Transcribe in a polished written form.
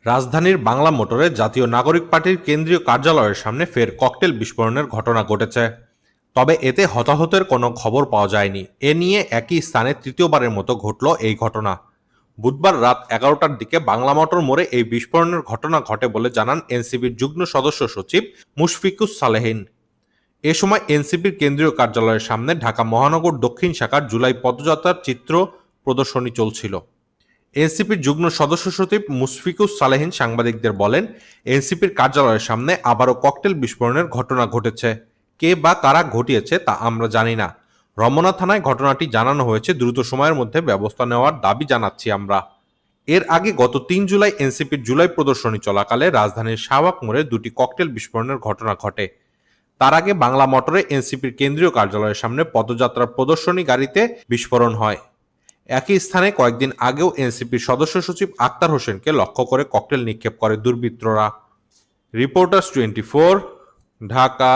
রাজধানীর বাংলা মোটরে জাতীয় নাগরিক পার্টির কেন্দ্রীয় কার্যালয়ের সামনে ফের ককটেল বিস্ফোরণের ঘটনা ঘটেছে। তবে এতে হতাহতের কোনো খবর পাওয়া যায়নি। এ নিয়ে একই স্থানে তৃতীয়বারের মতো ঘটল এই ঘটনা। বুধবার রাত 11টার দিকে বাংলা মোটর মোড়ে এই বিস্ফোরণের ঘটনা ঘটে বলে জানান এনসিপির যুগ্ম সদস্য সচিব মুশফিকুস সালেহিন। এ সময় এনসিপির কেন্দ্রীয় কার্যালয়ের সামনে ঢাকা মহানগর দক্ষিণ শাখার জুলাই পদযাত্রার চিত্র প্রদর্শনী চলছিল। এনসিপির যুগ্ম সদস্য সচিব মুশফিকুস সালেহিন সাংবাদিকদের বলেন, এনসিপির কার্যালয়ের সামনে আবারও ককটেল বিস্ফোরণের ঘটনা ঘটেছে। কে বা কারা ঘটিয়েছে তা আমরা জানি না। রমনা থানায় ঘটনাটি জানানো হয়েছে, দ্রুত সময়ের মধ্যে ব্যবস্থা নেওয়ার দাবি জানাচ্ছি আমরা। এর আগে গত ৩ জুলাই এনসিপির জুলাই প্রদর্শনী চলাকালে রাজধানীর শাহবাগ মোড়ে দুটি ককটেল বিস্ফোরণের ঘটনা ঘটে। তার আগে বাংলা মোটরে এনসিপির কেন্দ্রীয় কার্যালয়ের সামনে পদযাত্রার প্রদর্শনী গাড়িতে বিস্ফোরণ হয়। একই স্থানে কয়েকদিন আগেও এনসিপির সদস্য সচিব আক্তার হোসেনকে লক্ষ্য করে ককটেল নিক্ষেপ করে দুর্বৃত্তরা। রিপোর্টার্স 24, ঢাকা।